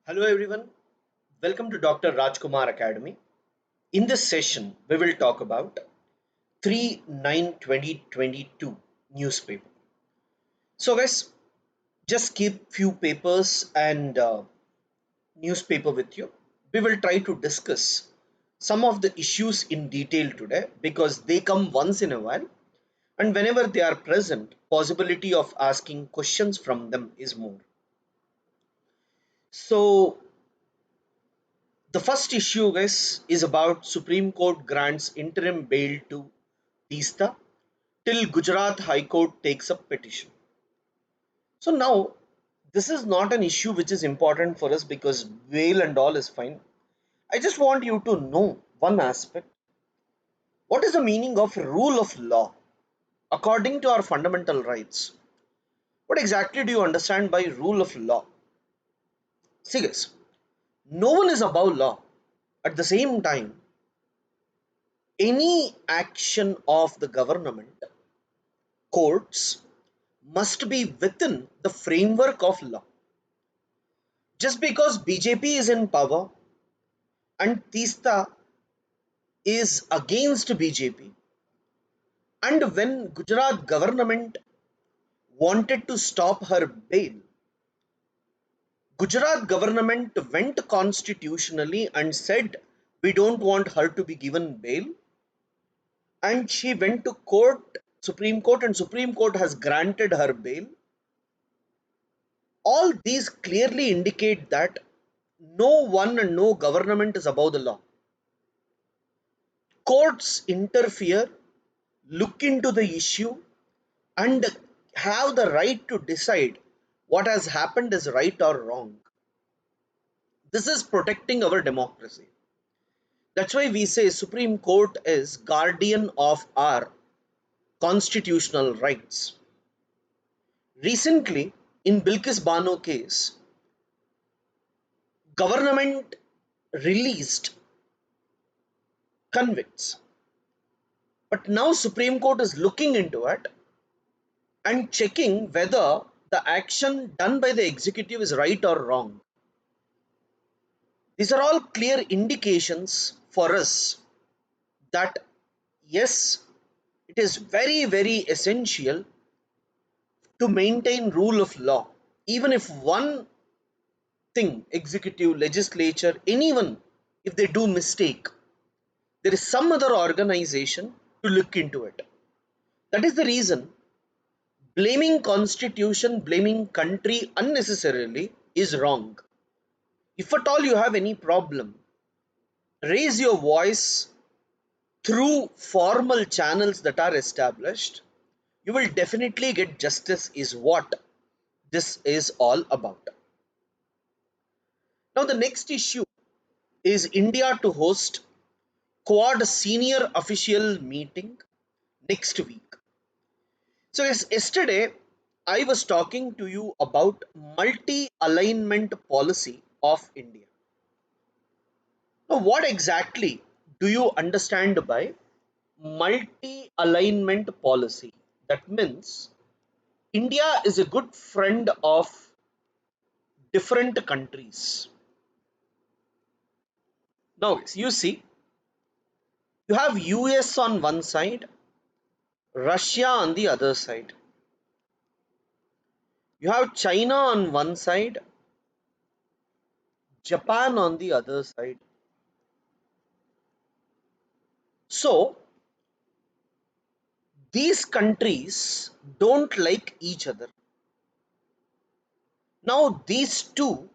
Hello everyone, welcome to Dr. Rajkumar Academy. In this session, we will talk about 3/9/2022 newspaper. So guys, just keep few papers and newspaper with you. We will try to discuss some of the issues in detail today because they come once in a while, and whenever they are present, possibility of asking questions from them is more. So the first issue, guys, is about Supreme Court grants interim bail to Tista till Gujarat High Court takes up petition. So now, this is not an issue which is important for us because bail and all is fine. I just want you to know one aspect. What is the meaning of rule of law according to our fundamental rights? What exactly do you understand by rule of law? See, guys, no one is above law. At the same time, any action of the government, courts, must be within the framework of law. Just because BJP is in power and Tista is against BJP, and when Gujarat government wanted to stop her bail, Gujarat government went constitutionally and said we don't want her to be given bail, and she went to court, Supreme Court, and Supreme Court has granted her bail. All these clearly indicate that no one and no government is above the law. Courts interfere, look into the issue, and have the right to decide what has happened is right or wrong. This is protecting our democracy. That's why we say Supreme Court is guardian of our constitutional rights. Recently, in Bilkis Bano case, government released convicts. But now Supreme Court is looking into it and checking whether the action done by the executive is right or wrong. These are all clear indications for us that yes, it is very, very essential to maintain rule of law. Even if one thing, executive, legislature, anyone, if they do mistake, there is some other organization to look into it. That is the reason blaming constitution, blaming country unnecessarily is wrong. If at all you have any problem, raise your voice through formal channels that are established. You will definitely get justice, is what this is all about. Now, the next issue is India to host Quad senior official meeting next week. So, yesterday I was talking to you about multi alignment policy of India. Now, what exactly do you understand by multi alignment policy? That means India is a good friend of different countries. Now, you see, you have US on one side, Russia on the other side. You have China on one side, Japan on the other side. So, these countries don't like each other. Now, these two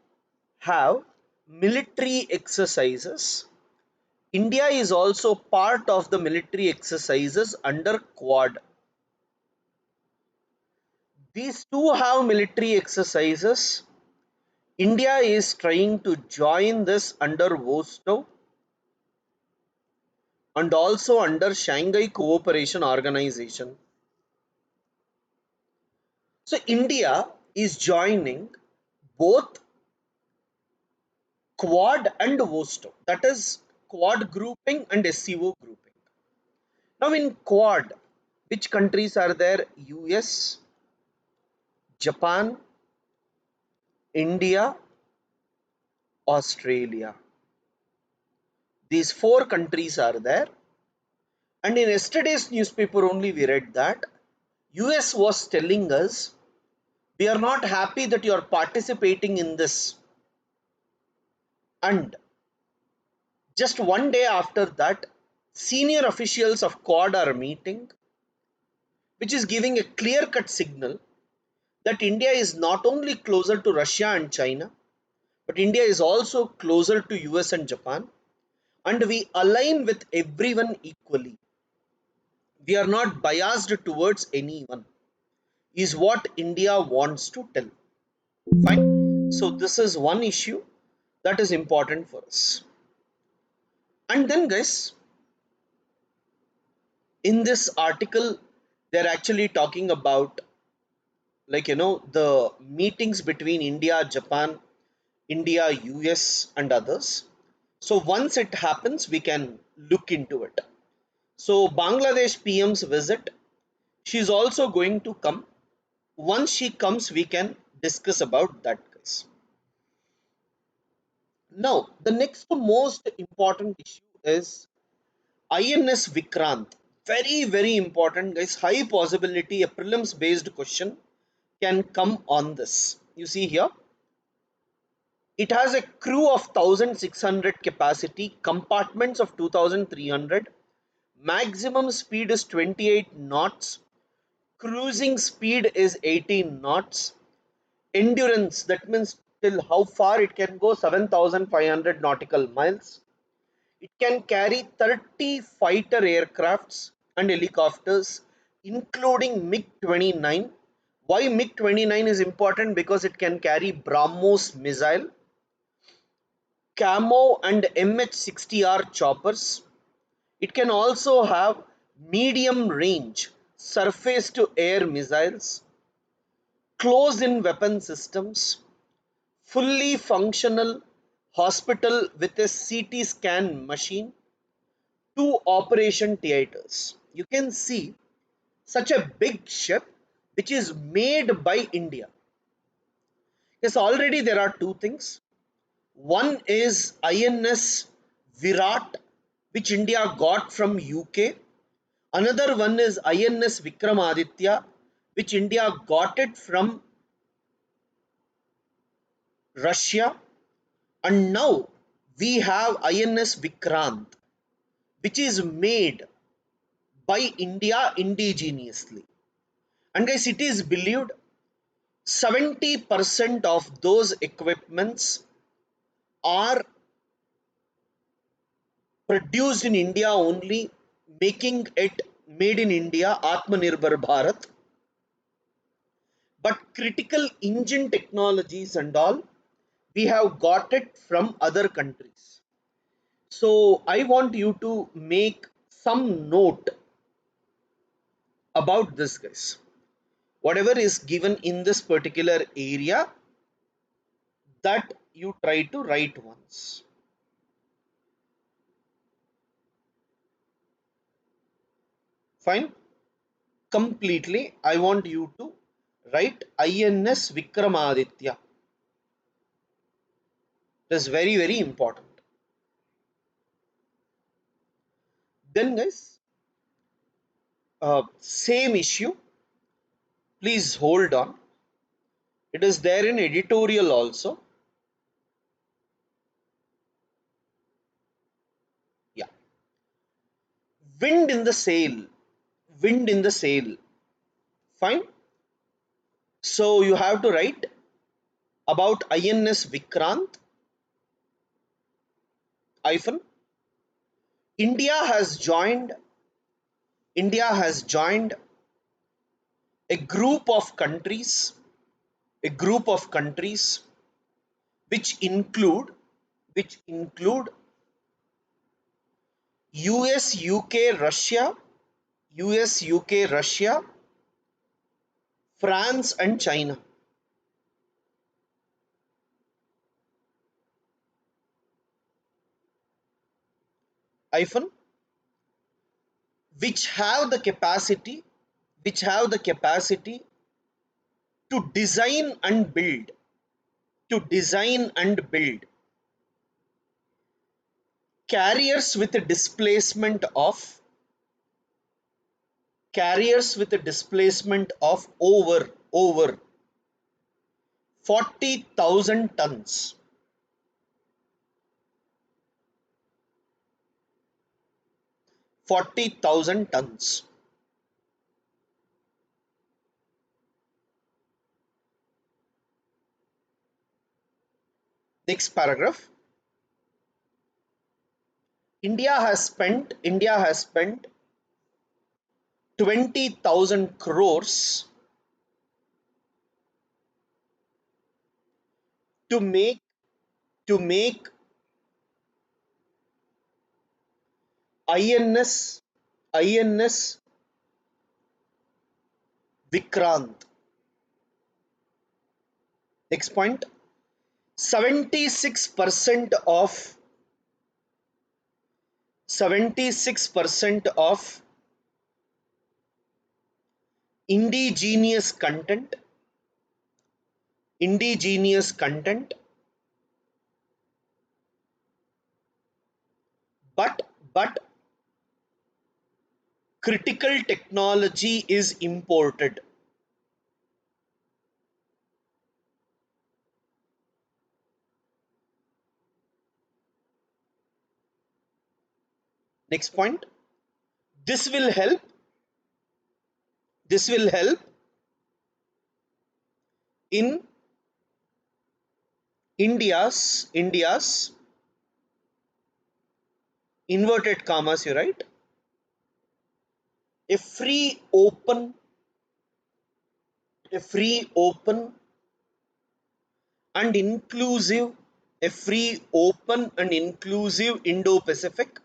have military exercises. India is also part of the military exercises under Quad. These two have military exercises. India is trying to join this under Vostok and also under Shanghai Cooperation Organization. So India is joining both Quad and Vostok, that is Quad grouping and SCO grouping. Now in Quad, which countries are there? US, Japan, India, Australia. These four countries are there. And in yesterday's newspaper only we read that US was telling us, we are not happy that you are participating in this. And just one day after that, senior officials of Quad are meeting, which is giving a clear cut signal that India is not only closer to Russia and China, but India is also closer to US and Japan, and we align with everyone equally. We are not biased towards anyone, is what India wants to tell. Fine. So, this is one issue that is important for us. And then, guys, in this article, they're actually talking about, like, the meetings between India, Japan, India, US, and others. So once it happens, we can look into it. So Bangladesh PM's visit, she's also going to come. Once she comes, we can discuss about that, guys. Now the next most important issue is INS Vikrant. Very, very important, guys. High possibility a prelims based question can come on this. You see here, it has a crew of 1600 capacity, compartments of 2300, maximum speed is 28 knots, cruising speed is 18 knots, endurance, that means till how far it can go, 7500 nautical miles. It can carry 30 fighter aircrafts and helicopters, including MiG-29. Why MiG-29 is important? Because it can carry BrahMos missile, Camo and MH-60R choppers. It can also have medium range surface to air missiles, close in weapon systems, fully functional hospital with a CT scan machine, two operation theaters. You can see such a big ship which is made by India. Yes, already there are two things. One is INS Virat, which India got from UK. Another one is INS Vikramaditya, which India got it from Russia. And now we have INS Vikrant, which is made by India indigenously. And guys, it is believed 70% of those equipments are produced in India only, making it made in India, Atmanirbhar Bharat. But critical engine technologies and all, we have got it from other countries. So I want you to make some note about this, guys. Whatever is given in this particular area, that you try to write once. Fine. Completely, I want you to write INS Vikramaditya. It is very, very important. Then, guys, same issue. Please hold on. It is there in editorial also. Yeah. Wind in the sail. Wind in the sail. Fine. So you have to write about INS Vikrant hyphen. India has joined. India has joined a group of countries. A group of countries which include US, UK, Russia, US, UK, Russia, France, and China. Hyphen, which have the capacity, which have the capacity to design and build, to design and build carriers with a displacement of over 40,000 tons. 40,000 tons. Next paragraph. India has spent 20,000 crores to make INS Vikrant. Next point. 76% of 76% of indigenous content indigenous content but critical technology is imported. Next point. This will help this will help in India's inverted commas, you write, a free open and inclusive a free open and inclusive Indo-Pacific,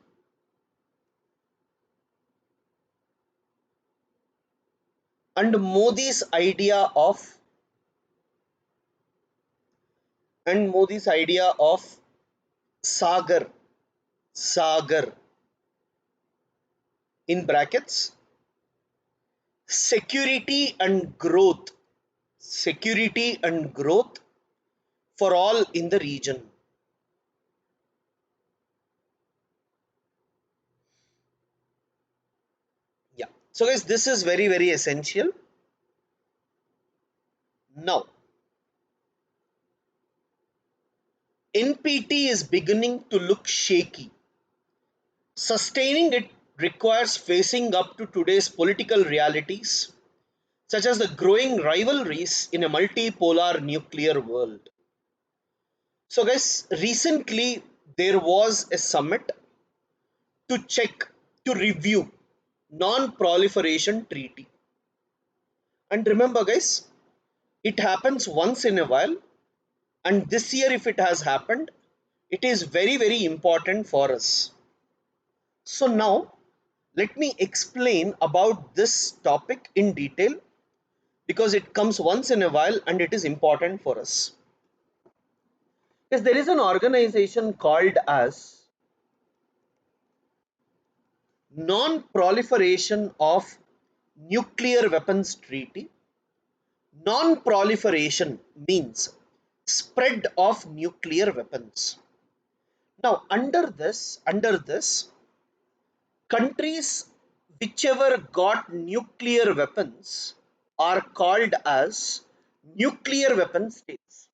and Modi's idea of sagar sagar in brackets, security and growth for all in the region. Yeah, so guys, this is very very essential. Now NPT is beginning to look shaky. Sustaining it requires facing up to today's political realities, such as the growing rivalries in a multipolar nuclear world. So guys, recently there was a summit to check, to review non-proliferation treaty. And remember guys, it happens once in a while, and this year if it has happened, it is very very important for us. So now let me explain about this topic in detail, because it comes once in a while and it is important for us. Yes, there is an organization called as Non-Proliferation of Nuclear Weapons Treaty. Non-proliferation means spread of nuclear weapons. Now under this, countries whichever got nuclear weapons are called as nuclear weapon states.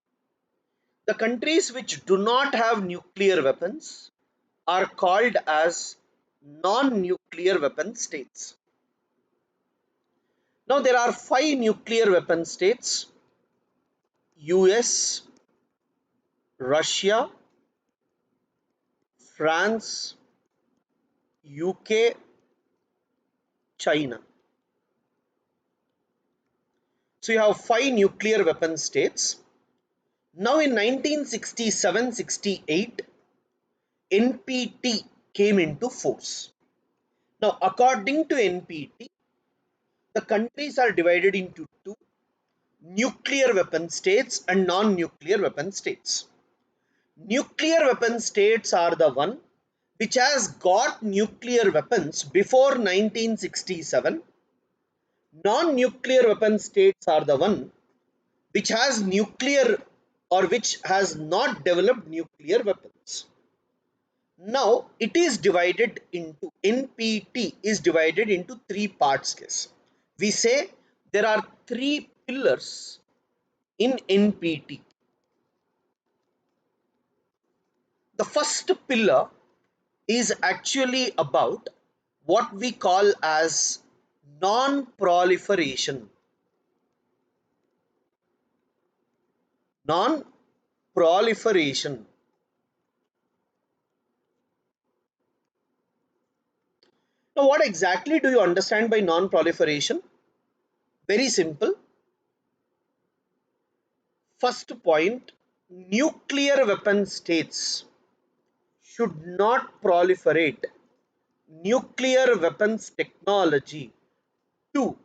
The countries which do not have nuclear weapons are called as non-nuclear weapon states. Now there are 5 nuclear weapon states: US, Russia, France, UK, China. So you have 5 nuclear weapon states. Now in 1967-68, NPT came into force. Now according to NPT, the countries are divided into two: nuclear weapon states and non-nuclear weapon states. Nuclear weapon states are the one which has got nuclear weapons before 1967. Non-nuclear weapon states are the one which has nuclear or which has not developed nuclear weapons. Now it is divided into NPT is divided into three parts, guys. We say there are three pillars in NPT. The first pillar is actually about what we call as non-proliferation. Non-proliferation. Now, what exactly do you understand by non-proliferation? Very simple. First point, nuclear weapon states should not proliferate nuclear weapons technology to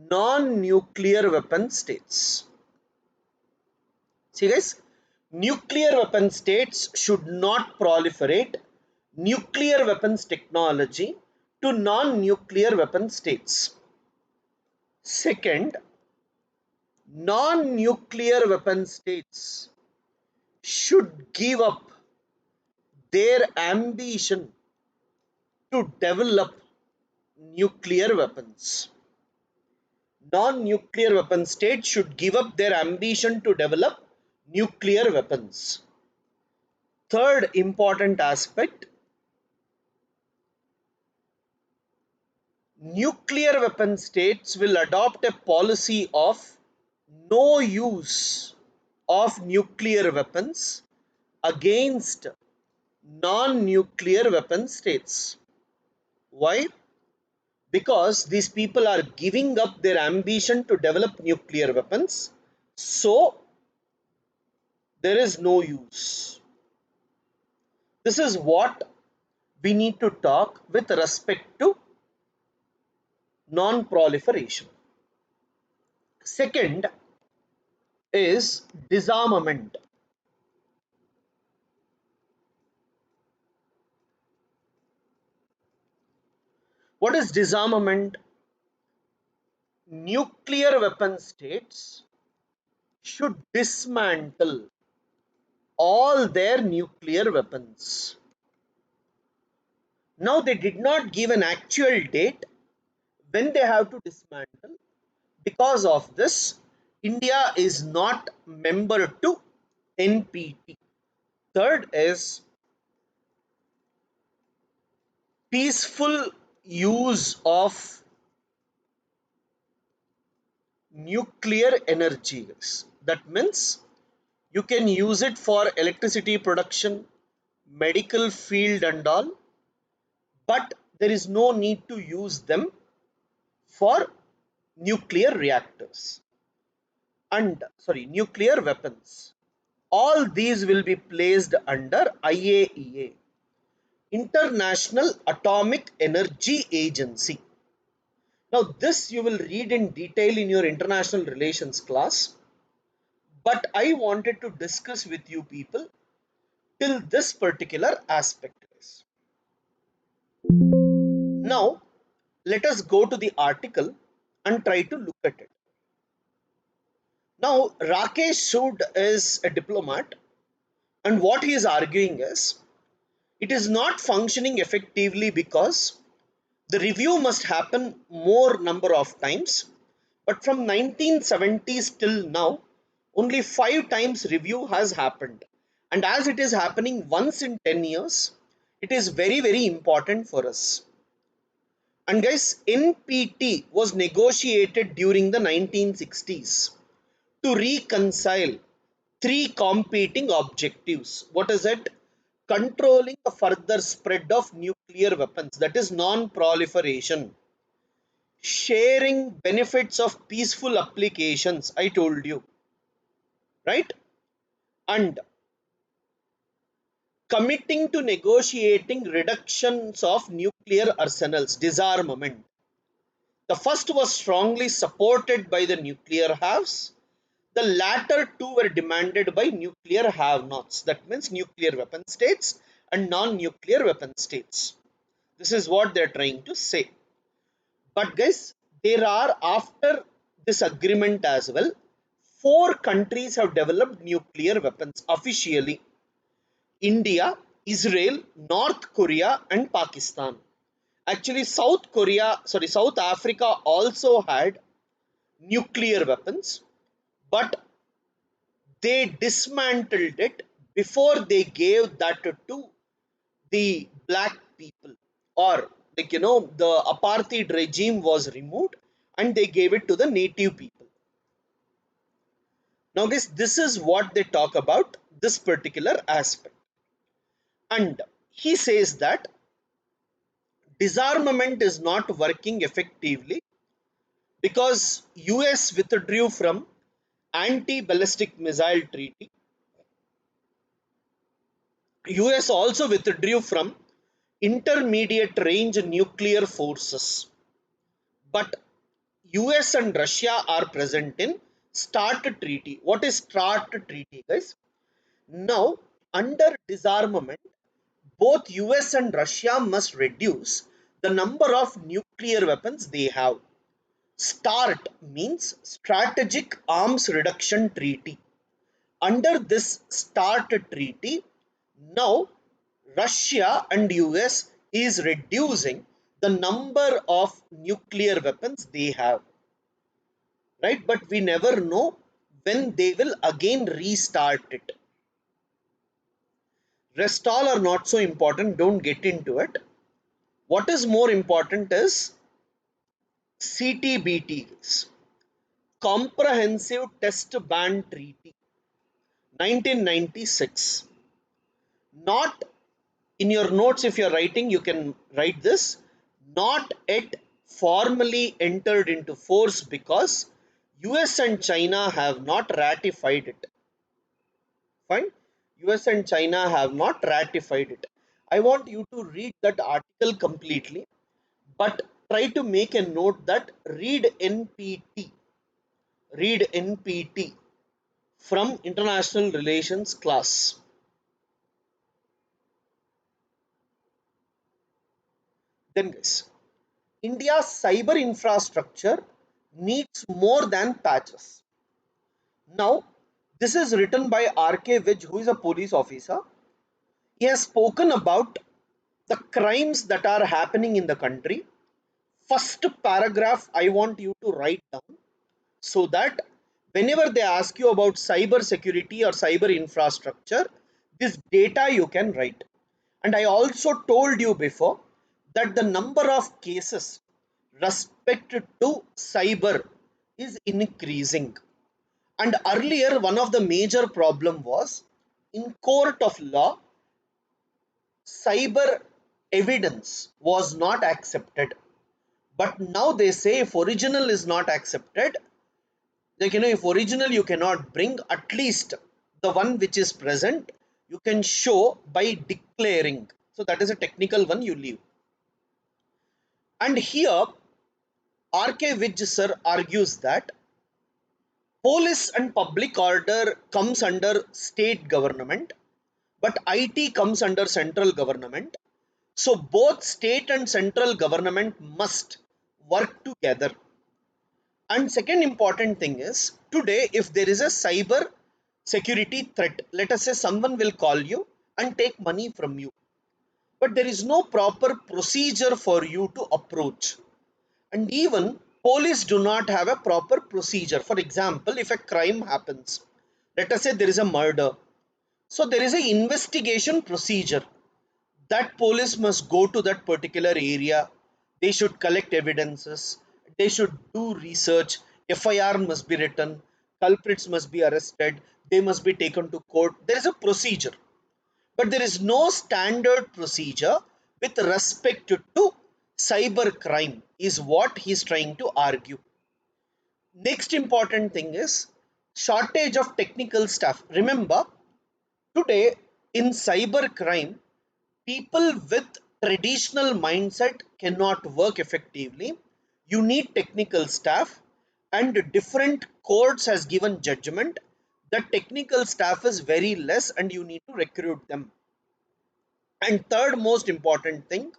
non-nuclear weapon states. See guys, nuclear weapon states should not proliferate nuclear weapons technology to non-nuclear weapon states. Second, non-nuclear weapon states should give up their ambition to develop nuclear weapons. Non-nuclear weapon states should give up their ambition to develop nuclear weapons. Third important aspect, nuclear weapon states will adopt a policy of no use of nuclear weapons against non-nuclear weapon states. Why? Because these people are giving up their ambition to develop nuclear weapons, so there is no use. This is what we need to talk with respect to non-proliferation. Second is disarmament. What is disarmament? Nuclear weapon states should dismantle all their nuclear weapons. Now they did not give an actual date when they have to dismantle. Because of this, India is not member to NPT. Third is peaceful use of nuclear energy. That means you can use it for electricity production, medical field and all, but there is no need to use them for nuclear reactors and nuclear weapons. All these will be placed under IAEA, International Atomic Energy Agency. Now this you will read in detail in your international relations class, but I wanted to discuss with you people till this particular aspect. Now let us go to the article and try to look at it. Now Rakesh Sood is a diplomat, and what he is arguing is it is not functioning effectively because the review must happen more number of times, but from 1970s till now only 5 times review has happened, and as it is happening once in 10 years, it is very important for us. And guys, NPT was negotiated during the 1960s to reconcile three competing objectives. What is it? Controlling the further spread of nuclear weapons, that is non-proliferation. Sharing benefits of peaceful applications, I told you, right? And committing to negotiating reductions of nuclear arsenals, disarmament. The first was strongly supported by the nuclear haves. The latter two were demanded by nuclear have-nots, that means nuclear weapon states and non-nuclear weapon states. This is what they're trying to say. But guys, there are, after this agreement as well, 4 countries have developed nuclear weapons officially: India, Israel, North Korea, and Pakistan. Actually, South Africa also had nuclear weapons, but they dismantled it before they gave that to the black people, or the apartheid regime was removed and they gave it to the native people. Now guys, this is what they talk about this particular aspect. And he says that disarmament is not working effectively because US withdrew from anti-ballistic missile treaty. US also withdrew from intermediate range nuclear forces, but US and Russia are present in START treaty. What is START treaty, guys? Now, under disarmament, both US and Russia must reduce the number of nuclear weapons they have. START means Strategic Arms Reduction Treaty. Under this START treaty, now Russia and US is reducing the number of nuclear weapons they have, right? But we never know when they will again restart it. Rest all are not so important, don't get into it. What is more important is CTBTs, Comprehensive Test Ban Treaty, 1996. Not in your notes, if you're writing, you can write this. Not yet formally entered into force because US and China have not ratified it. Fine. US and China have not ratified it. I want you to read that article completely, but try to make a note that read NPT from International Relations class. Then guys, India's cyber infrastructure needs more than patches. Now, this is written by R.K. Vij, who is a police officer. He has spoken about the crimes that are happening in the country. First paragraph I want you to write down so that whenever they ask you about cyber security or cyber infrastructure, this data you can write. And I also told you before that the number of cases respected to cyber is increasing. And earlier, one of the major problem was in court of law, cyber evidence was not accepted. But now they say if original is not accepted, like if original you cannot bring, at least the one which is present you can show by declaring. So that is a technical one you leave. And here R.K. Vij sir argues that police and public order comes under state government, but IT comes under central government. So both state and central government must work together. And second important thing is, today if there is a cyber security threat, let us say someone will call you and take money from you, but there is no proper procedure for you to approach. And even police do not have a proper procedure. For example, if a crime happens, let us say there is a murder, so there is an investigation procedure that police must go to that particular area. They should collect evidences, they should do research, FIR must be written, culprits must be arrested, they must be taken to court. There is a procedure, but there is no standard procedure with respect to cyber crime, is what he is trying to argue. Next important thing is shortage of technical staff. Remember, today in cyber crime, people with traditional mindset cannot work effectively. You need technical staff, and different courts has given judgment that technical staff is very less and you need to recruit them. And third most important thing,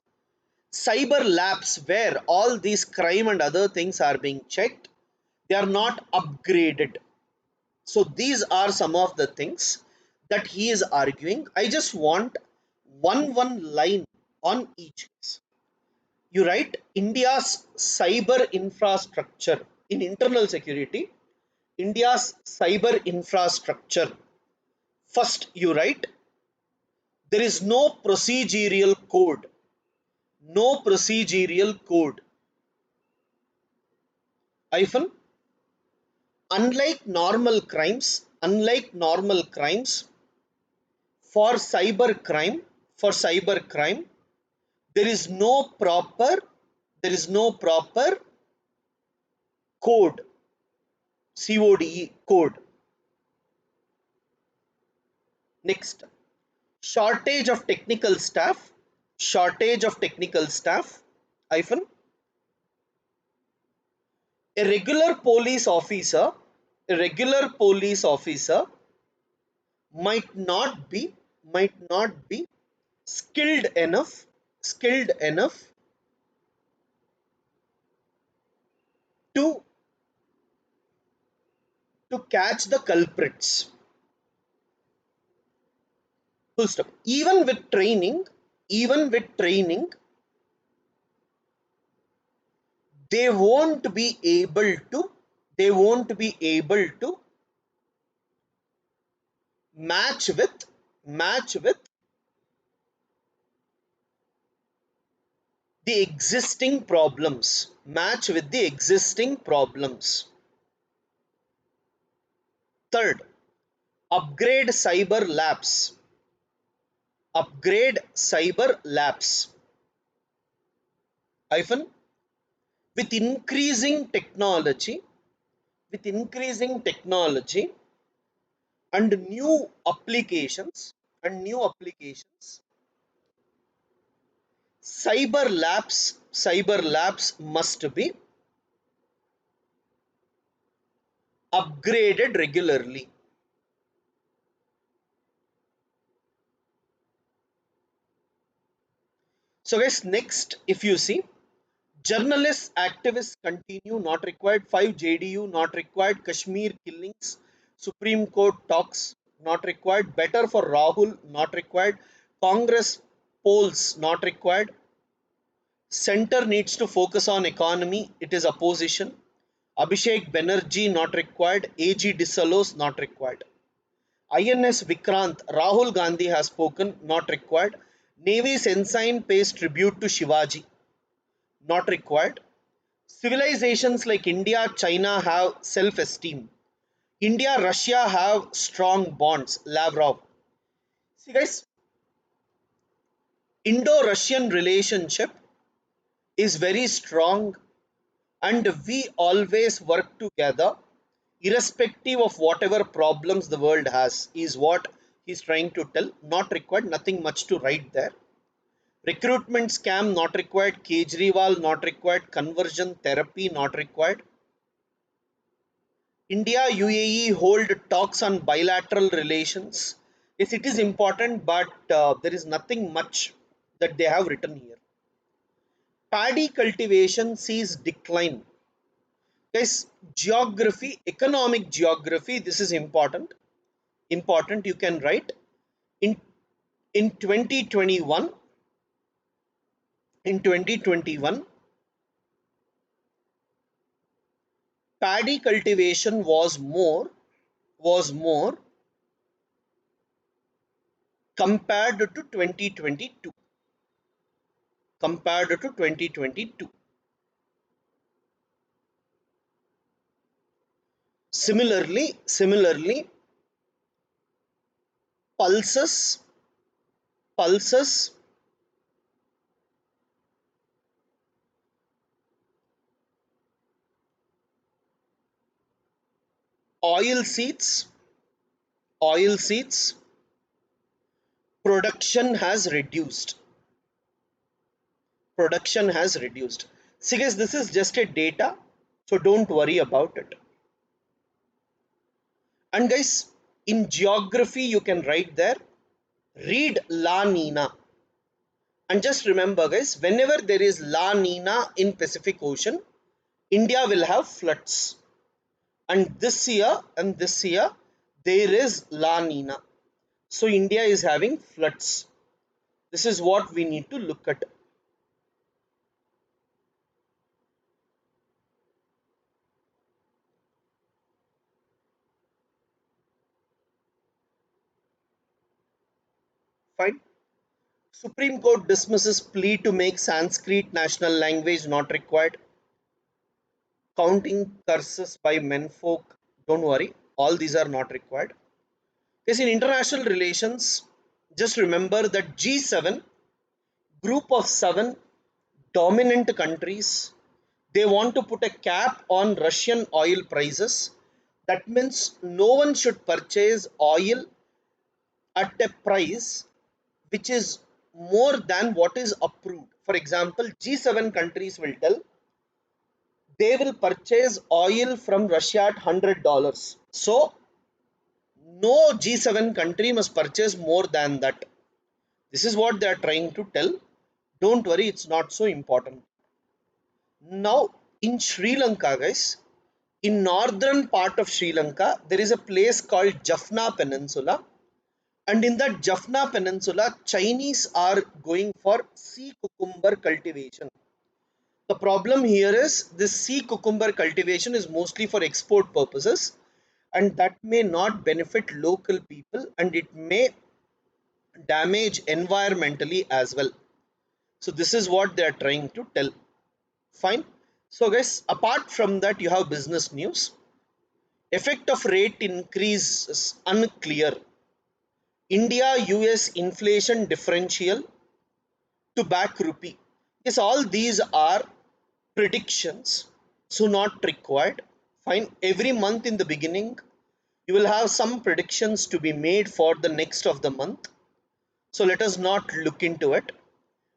cyber labs where all these crime and other things are being checked, they are not upgraded. So these are some of the things that he is arguing. I just want one line on each case. You write India's cyber infrastructure in internal security. India's cyber infrastructure. First, you write there is no procedural code. No procedural code. Hyphen. Unlike normal crimes, for cyber crime, there is no proper, there is no proper code, code. Next, shortage of technical staff, shortage of technical staff, hyphen, a regular police officer, a regular police officer might not be, might not be skilled enough, skilled enough to to catch the culprits. Full stop. Even with training, they won't be able to, they won't be able to match with, match with the existing problems. Match with the existing problems. Third, upgrade cyber labs. Upgrade cyber labs. Hyphen, with increasing technology, with increasing technology and new applications, and new applications, cyber labs must be upgraded regularly. So guys, next, if you see, journalists, activists continue, not required. 5 JDU, not required. Kashmir killings, Supreme Court talks, not required. Better for Rahul, not required. Congress polls, not required. Center needs to focus on economy, it is opposition. Abhishek Banerjee, not required. AG Dissallows, not required. INS Vikrant, Rahul Gandhi has spoken, not required. Navy's ensign pays tribute to Shivaji, not required. Civilizations like India, China have self-esteem. India, Russia have strong bonds. Lavrov. See guys, Indo-Russian relationship is very strong and we always work together irrespective of whatever problems the world has, is what he's trying to tell. Not required, nothing much to write there. Recruitment scam, not required. Kejriwal, not required. Conversion therapy, not required. India UAE hold talks on bilateral relations. Yes, it is important, but there is nothing much that they have written here. Paddy cultivation sees decline. Guys, geography, economic geography, this is important. Important, you can write. In in 2021, in 2021, paddy cultivation was more compared to 2022. Compared to 2022. Similarly, pulses, pulses, oil seeds, oil seeds, production has reduced. Production has reduced. See guys, this is just a data, so don't worry about it. And guys, in geography, you can write there, read La Nina. And just remember, guys, whenever there is La Nina in Pacific Ocean, India will have floods. And this year, there is La Nina. So India is having floods. This is what we need to look at. Fine. Supreme Court dismisses plea to make Sanskrit national language not required. Counting curses by menfolk. Don't worry, all these are not required. Yes, in international relations, just remember that G7, group of seven dominant countries, they want to put a cap on Russian oil prices. That means no one should purchase oil at a price which is more than what is approved. For example, G7 countries will tell they will purchase oil from Russia at $100. So no G7 country must purchase more than that. This is what they are trying to tell. Don't worry, it's not so important. Now, in Sri Lanka, guys, in northern part of Sri Lanka, there is a place called Jaffna Peninsula. And in that Jaffna Peninsula, Chinese are going for sea cucumber cultivation. The problem here is this sea cucumber cultivation is mostly for export purposes, and that may not benefit local people, and it may damage environmentally as well. So this is what they are trying to tell. Fine. So guys, apart from that, you have business news. Effect of rate increase is unclear. India US inflation differential to back rupee. Yes, all these are predictions, so not required. Fine. Every month in the beginning, you will have some predictions to be made for the next of the month. So let us not look into it.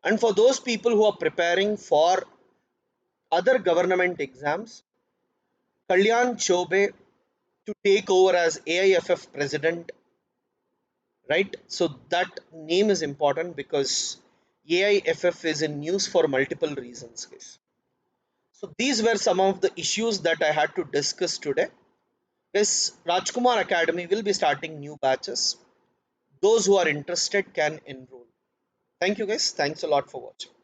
And for those people who are preparing for other government exams, Kalyan Chobe to take over as AIFF president, right? So that name is important because AIFF is in news for multiple reasons, guys. So these were some of the issues that I had to discuss today. Yes, Rajkumar Academy will be starting new batches. Those who are interested can enroll. Thank you, guys. Thanks a lot for watching.